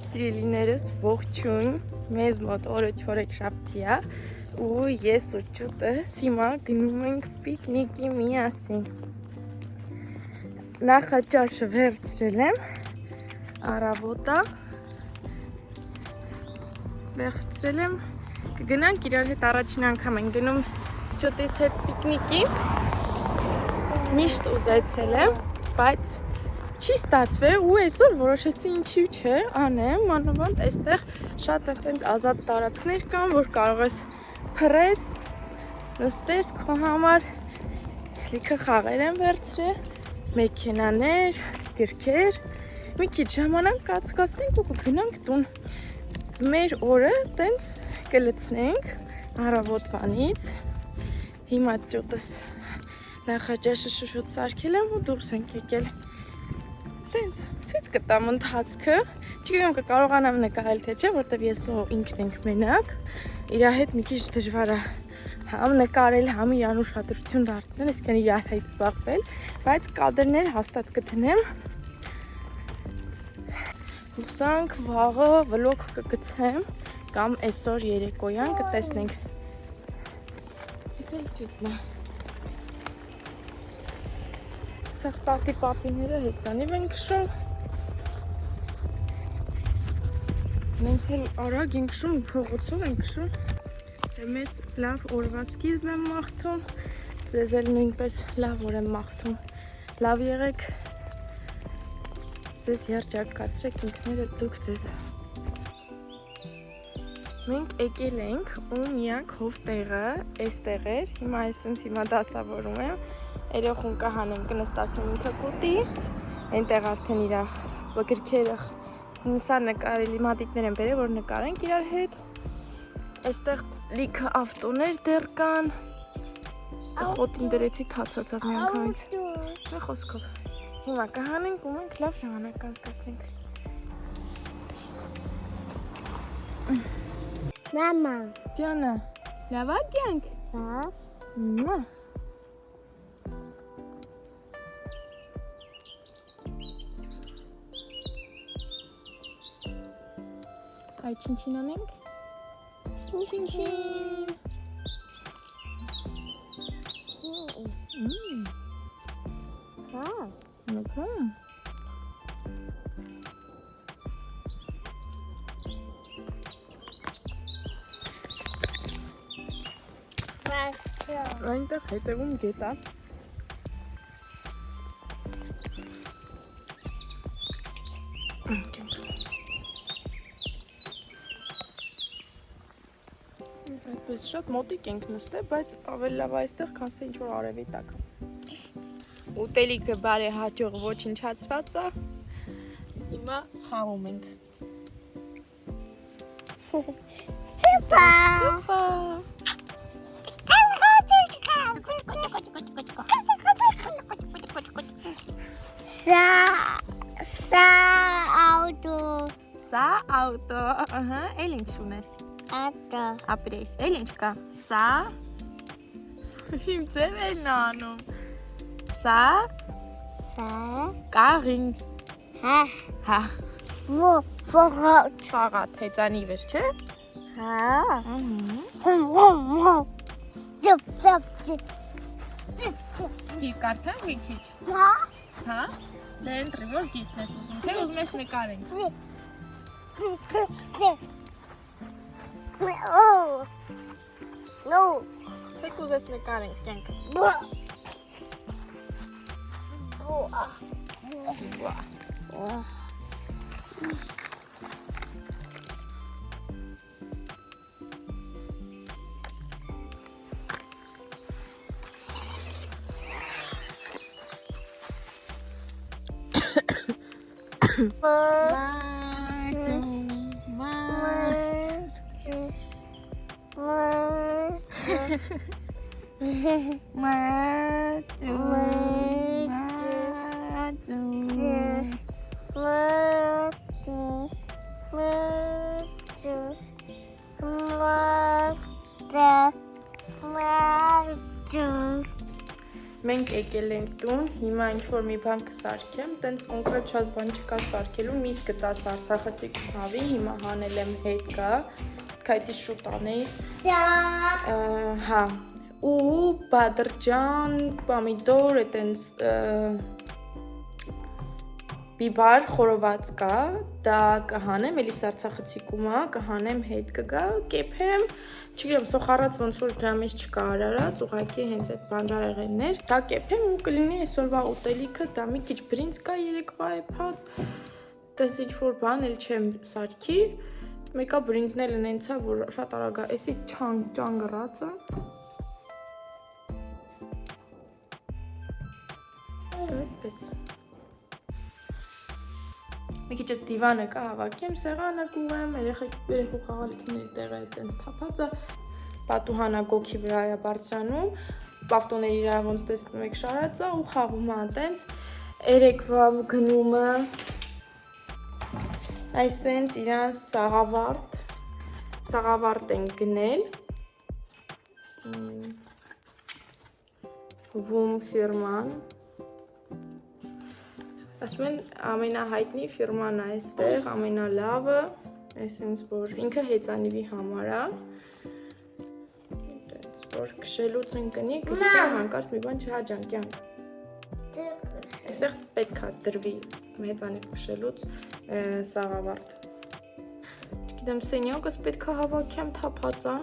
Սիրելիներս ողջույն, մեզ մոտ օրը 4-շաբթի է ու ես ու ճուտս հիմա գնում ենք պիկնիկի միասին։ Նախաճաշը վերցրել եմ, առավոտ է, վերցրել եմ, կգնանք իրար հետ առաջին անգամ ենք գնում ճուտիս հետ պիկնիկի, միշտ ուզեցել եմ, բայց չի ստացվել ու այսօր որոշեցի ինչի չէ անեմ, մանավանդ այստեղ շատ այնտենց ազատ տարածքներ կան, որ կարող ես փռես, նստես քո համար, լիքը խաղեր եմ վերցրել, մեքենաներ, գրքեր, մի քիչ ժամանակ կացկացնենք ու կգնանք տուն։ Մեր օրը տենց կլցնենք առավոտվանից, հիմա ճուտս նախաճաշը շուշոտ սարքել եմ ու դուրս ենք եկել։ Տենց, ցույց կտամ ընթացքը, չգիտեմ կկարողանամ նկարել թե չէ, որտեվ ես ու ինքն ենք մենակ, իր հետ մի քիչ դժվար է համ նկարել, համ իրան ուշադրություն դարձնել, այսինքն իր հետ զբաղվել, բայց կադրներ հաստատ կդնեմ։ Հուսանք վաղը վլոգ կգցեմ կամ այսօր երեկոյան կտեսնենք։ Իսկ ճուտնա։ Սաղ տատի պապիները հեծանիվ են քշում։ Նենց էլ արագ են քշում, փողոցով են քշում։ Մեզ լավ օրվա սկիզբ եմ մաղթում, ձեզ էլ նույնպես լավ օր եմ մաղթում։ Լավ եղեք, ձեզ երջանկացրեք ինքները դուք ձեզ։ Մենք եկել ենք ու միակ հովտեղը էստեղ էր, հիմա այսպես հիմա դասավորում եմ, երեխուն կհանեմ կնստացնեմ ինքը կուտի, այնտեղ արդեն իր գրքերը սա նկարելի մատիտներ են բերել, որ նկարենք իրար հետ, այստեղ լիքը ավտոներ դեռ կան, խոտին դրեցի թացացավ մի անգամից, մի խոսքով, հիմա կհանենք ու մենք լավ ժամանակ կանցկացնենք։ Մամա, Ջանա, լավ ագյանք։ սա, Այ չինչին անենք։ Չինչին։ սա, Նոքա։ բասո, Այնտեղ հետևում գետ է։ Ես այդպես շատ մոտիկ ենք նստել, բայց ավելի լավ այստեղ, քան թե ինչ-որ արևի տակ։ Ուտելիքը բարի հաջող ոչնչացված է։ Հիմա խաղում ենք։ սուպա, Սուպա։ սա, աուտո, Սա ավտո, ահա, էլ ինչ ունես։ ատո, Ապրես, էլ ինչ կա։ Սա իմ ձևերն անում։ Սա սա, կաղին։ հա, Հա, ֆողոտ, խաղատ հեծանիվ ես, չէ։ հա, Ահա։ ծպ, Գիր կարդամ մի քիչ։ հա, Հա։ Դե ընտրի որ գիտնես ուզում, թե ուզում ես նկարենք։ նո, Թե կուզես նկարենք կյանք։ Մենք եկել ենք տուն, հիմա ինչ-որ մի բան կսարքեմ, տենց կոնկրետ շատ բան չկա սարքելու, միս գտաս արցախացիք հավի, հիմա հանել եմ հետ կա, կայտի շուտ անեի, հա, ու բադրջան, պամիդոր, տենց բիբար խորոված կա, դա կհանեմ, էլիս արցախացիկումա, կհանեմ հետ կգա, կեփեմ, չգիտեմ, սոխարած ոնց որ դրամից չկա արարած, ուղղակի հենց այդ բանջարեղեններ, դա կեփեմ ու կլինի այսօրվա ուտելիքը, դա մի քիչ բրինձ կա երեկվա էփած, տենց ինչ-որ բան էլ չեմ սարքի, մեկա բրինձն էլ նենցա, որ շատ արագ է, էսի ճանգռածը, այդպես մի քիչ այս դիվանը կա հավաքեմ, սեղանը կուղեմ, երեխու խաղալիքների տեղը է տենց թափածը, պատուհանա գոքի վրա է բարձրանում, պավտոների վրա ոնց տեսնում եք շարածը ու խաղում է տենց, երեկվա գնումը, այսենց իրան սաղավարտ են գնել, Վում ֆիրման, ասում են ամենահայտնի ֆիրման է այստեղ, ամենալավը, այսինքն որ ինքը հեծանիվի համար է, որ քշելուց ընկնի, գտեմ հանկարծ մի բան չհաջանք, այստեղ պետք է դրվի հեծանիվ քշելուց սաղավարտ, չգիտեմ սենյակս պետք է հավաքեմ թափածա,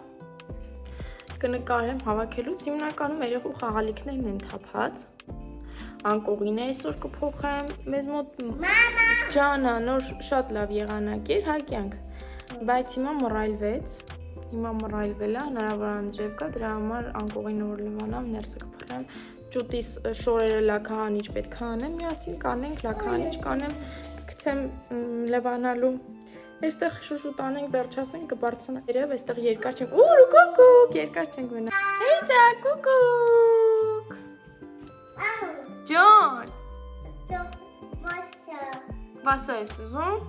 կնկարեմ հավաքելուց, հիմնականում երեխու խաղալիքներն են թափած, անկողին է այսօր կփոխեմ, մեզ մոտ ջանա, նոր շատ լավ եղանակ էր, հակյանք, բայց հիմա մռայլվել է, հնարավոր անձրև կա, դրա համար անկողին որ լվանամ, ներսը կփռեմ, ճուտիս շորերը լաքահանիչ պետք է անեմ, միասին կանենք, լաքահանիչ կանեմ, կգցեմ լվանալու, այստեղ շուշուտ անենք, վերջացնենք, կբարձանա երև, այստեղ երկար չենք, ու կուկուկ, երկար չենք մնա, հեյջա, կուկուկ, Ջան, վասա ես ուզում,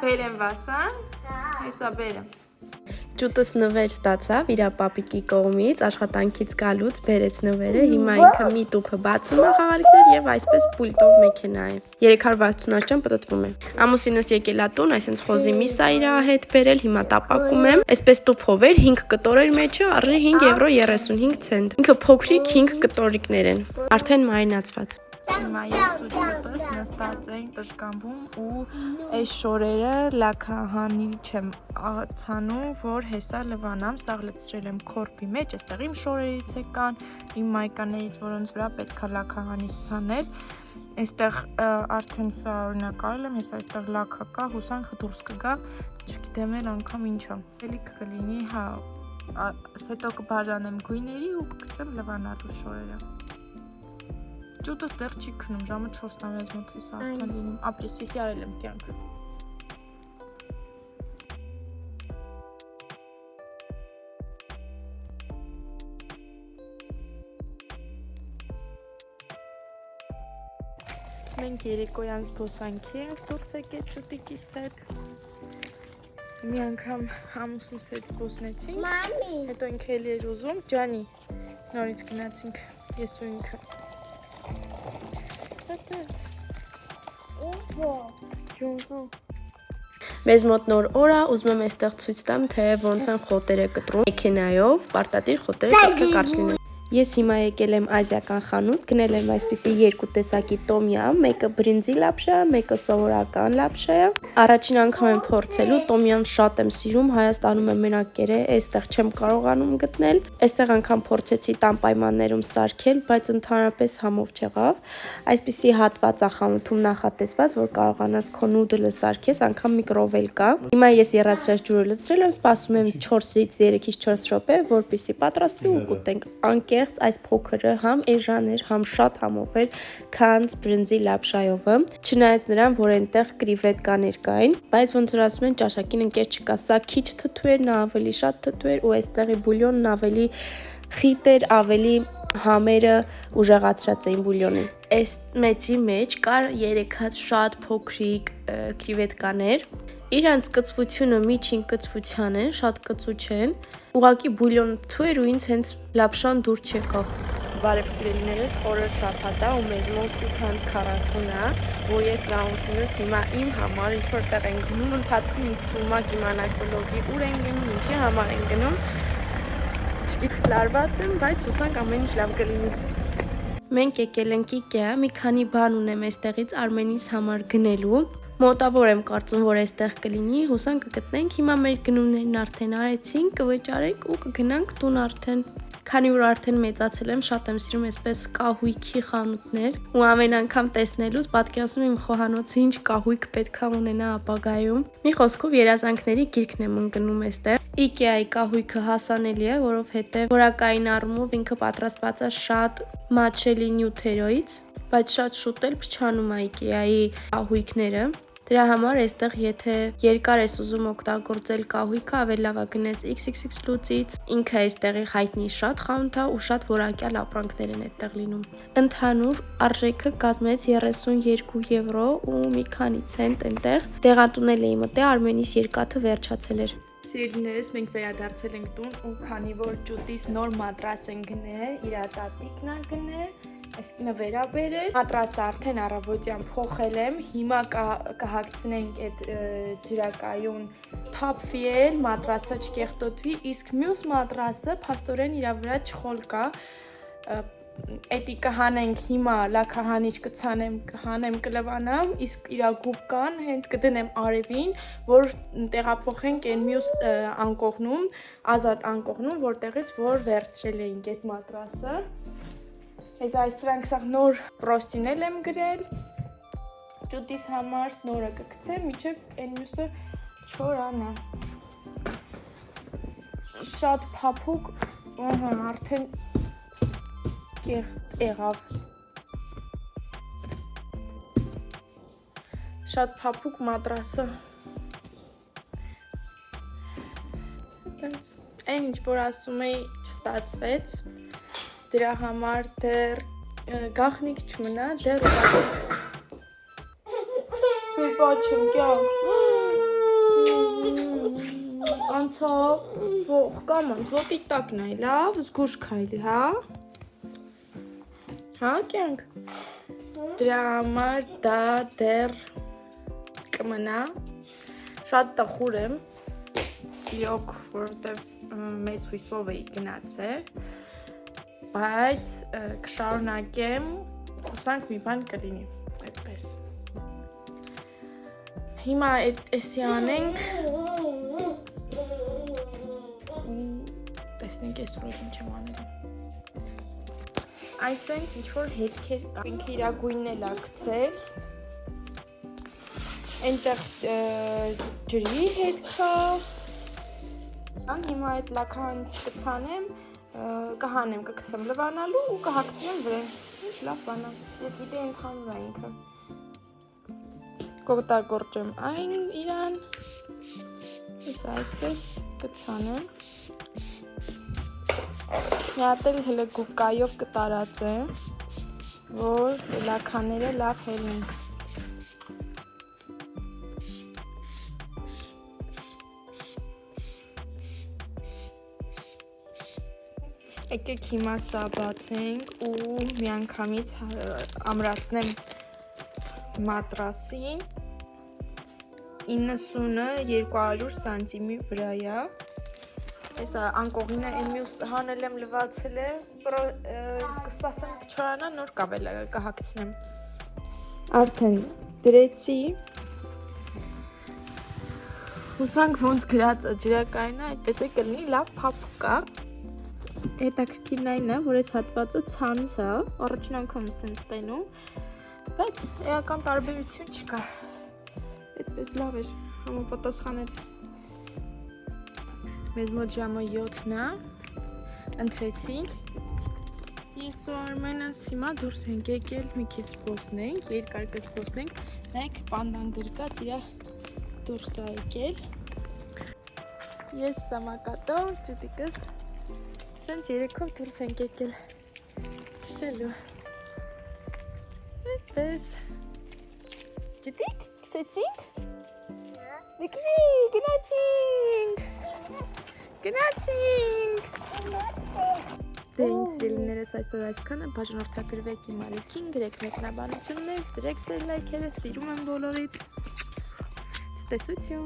բերեմ վասան, հեսա բերեմ, Ճուտս նվեր ստացավ իր պապիկի կողմից, աշխատանքից գալուց բերեց նվերը, հիմա ինքը մի տուփը բացում է խաղալիքներ եւ այսպես պուլտով մեքենա է։ 360 աշճան պտտվում է։ Ամուսինս եկել է տուն, այսինքն խոզի միսա իր հետ բերել, հիմա տապակում եմ։ Այսպես տուփով էր 5 կտորեր մեջը, արժի 5 €35 ցենտ։ Ինքը փոքրիկ 5 կտորիկներ են, արդեն մարինացված։ Հիմա ես ու ճուտս նստած ենք տշկամբում ու այս շորերը լաքահանիչ եմ ցանում, որ հեսա լվանամ, սաղ լցրել եմ քորպի մեջ, այստեղ իմ շորերից է կան, իմ մայկաներից, որոնց վրա պետք է լաքահանիչ ցանել, այստեղ արդեն սա օրինակ արել եմ, հեսա այստեղ լաքա կա, հուսանքը դուրս կգա, չգիտեմ էլ անգամ ինչա, էլի կլինի, հա, հետո կբաժանեմ գույների ու կգցեմ լվանալու շորերը։ Ճուտս դեռ չի քնում, ժամը 4:06 մոտ էս արդեն լինում, ապրեսիսի արել եմ կյանք։ Մենք երեկոյան զբոսանքի ենք դուրս եկել ճուտիկիս հետ։ Մի անգամ ամուսնուս հետ զբոսնեցինք, հետո ինքը էլի էր ուզում, Ջանի, նորից գնացինք ես ու ինքը։ Մեզ մոտ նոր օր է, ուզում եմ այստեղ ցույց տամ, թե ոնց են խոտերը կտրում մեքենայով, պարտադիր խոտերը պետք է կարճ լինեն։ Ես հիմա եկել եմ ազիական խանութ, գնել եմ այսպիսի երկու տեսակի տոմյամ, մեկը բրինձի լապշա, մեկը սովորական լապշա է։ Առաջին անգամ եմ փորձելու, տոմյամ շատ եմ սիրում, Հայաստանում եմ մենակ կերել, այստեղ չեմ կարողանում գտնել։ Այստեղ անգամ փորձեցի տան պայմաններում սարքել, բայց ընդհանրապես համով չեղավ։ Այսպիսի հատված է խանութում նախատեսված, որ կարողանաս քո նուդլը սարքես, անգամ միկրովել կա։ Հիմա ես եռացրած ջուրը լցրել եմ, սպասում եմ 4-ից 3-ից 4 րոպե, որպեսզի պատրաստվի ու կուտենք։ Այս փոքրը համ էժան էր, համ շատ համով էր, քանց բրինձի լապշայովը, չնայած նրան, որ այնտեղ կրիվետկաներ կային, բայց ոնց որ ասում են, ճաշակին ընկեր չկա, սա քիչ թթու էր, նա ավելի շատ թթու էր ու այստեղի բուլյոնն ավելի խիտ էր, ավելի համերը ուժեղացրած էին բուլյոնին։ Այս մեջի մեջ կար 3 հատ շատ փոքրիկ կրիվետկաներ, իրանց կծվությունը միջին կծվության են, շատ կծու չեն, ուղղակի բուլյոնը թթու էր ու ինձ հենց լապշան դուր չեկավ։ Բարև սիրելիներս, օրը շաբաթ է ու մեր մոտ 8:40 է, ու ես Ռաուսինս հիմա իմ համար ինչ-որտեղ ենք գնում, ընթացքում ինձ թվում է կիմանալ վլոգի ուր են գնում, ինչի համար են գնում, չգիտեմ, լարված եմ, բայց հուսանք ամեն ինչ լավ կլինի։ Մենք եկել ենք IKEA, մի քանի բան ունեմ այստեղից Արմենիս համար գնելու։ Մոտավոր եմ կարծում, որ այստեղ կլինի, հուսանք կգտնենք։ Հիմա մեր գնումներն արդեն արեցինք, կվճարենք ու կգնանք տուն արդեն։ Քանի որ արդեն մեծացել եմ, շատ եմ սիրում այսպես կահույքի խանութներ ու ամեն անգամ տեսնելուց պատկերացնում եմ խոհանոցը ինչ կահույք պետք է ունենա ապագայում։ Մի խոսքով երազանքների գիրքն եմ ընկնում այստեղ։ IKEA-ի կահույքը հասանելի է, որովհետև որակային առումով ինքը պատրաստված է շատ մատչելի նյութերից, բայց շատ շուտ էլ փչանում է IKEA-ի կահույքները։ Դրա համար այստեղ եթե երկար ես ուզում օգտագործել կահույքը, ավելի լավ է գնես XXX լուծից։ Ինքը այստեղի հայտնի շատ խանութ է ու շատ որակյալ ապրանքներ են այդտեղ լինում։ Ընդհանուր արժեքը կազմեց 32 եվրո ու մի քանի ցենտ այնտեղ։ Տեղատունել էի մտե, Արմենիս երկաթը վերջացել էր։ Սիրելիներս, մենք վերադարձել ենք տուն ու քանի որ ճուտիս նոր մատրաս են գնել, իր տատիկն է գնել, այսինքն վերաբերել։ Մատրասը արդեն առավոտյան փոխել եմ, հիմա կհագցնենք այդ ջրակայուն թափվի էլ, մատրասը չկեղտոտվի, իսկ մյուս մատրասը փաստորեն իր վրա չխոլ կա։ Էդի կհանենք հիմա, լաքահանիչ կհանեմ կլվանամ, իսկ իրա գուբկան հենց կդնեմ արևին, որ տեղափոխենք այն մյուս անկողնում, ազատ անկողնում, որտեղից որ վերցրել էինք այդ մատրասը։ Այս սրանք սաղ նոր պրոստինել եմ գրել, ճուտիս համար նորը կգցեմ, միջև այն մյուսը չորանա։ Շատ փափուկ, արդեն եղավ, շատ փափուկ մատրասը, այն ինչ որ ասում էի չստացվեց, դրա համար դեռ գաղտնիք չմնա, դեռ մի պաչեմ կյանք, անցավ, կամ անց, ոտի տակն այ, լավ, զգուշ քայլի, հա? Հա կյանք, դրա համար դա դեռ կմնա, շատ տխուր եմ, իրոք որովհետև մեծ հույսով էի գնացել, բայց կշարունակեմ, հուսանք մի բան կլինի, այդպես։ Հիմա էսի անենք, տեսնենք այս ռոժ ինչ եմ անելու։ Այսենց ինչ-որ հետքեր կա, ինքը իրա գույնն էլ ա գցել, այնտեղ ջրի հետքա, հիմա այդ լաքահանիչ կցանեմ, կհանեմ, կգցեմ լվանալու ու կհագցնեմ վրան, ինչ լավ բան է, ես գիտեի ընդհանուր է ինքը, կօգտագործեմ այն իրան, այսպես կցանեմ, մի հատ էլ հələ գուբկայով կտարածեմ, որ լաքաները լավ հելնեն։ Եկեք հիմա սա բացենք ու միանգամից ամրացնեմ մատրասին, 90-ը 200 սանտիմի վրա է։ Այս անկողինը այն մյուս հանել եմ, լվացել եմ, կսպասեմ կչորանա, նոր կավելա կհագցնեմ։ Արդեն դրեցի, հուսանք ոնց գրած ջրակայինը, այդպես է կլինի, լավ փափուկ է։ Հետաքրքիրն այն է, որ այս հատվածը ցանց է, առաջին անգամ եմ սենց տենում, բայց էական տարբերություն չկա, այդպես լավ էր, համապատասխանեց։ Մեզ մոտ ժամը 7-ն է, ընթրեցինք, ես ու Արմենս հիմա դուրս ենք եկել, մի քիչ զբոսնենք, երկար կզբոսնենք, նայեք պանդան գրկած իրա դուրս է եկել, ես սամակատով, ճուտիկս, սենց երեքով դուրս ենք եկել, քշելու, այդպես, ճուտիկ, քշեցինք, վիկրի, գնացինք, Գնացինք։ Դե ինձ սիրելիներս այսօր այսքանը, բաժանորդագրվեք իմ արիքին, գրեք մեկնաբանություններ, դրեք ձեր լայքերը, սիրում եմ բոլորիդ։ Ցտեսություն։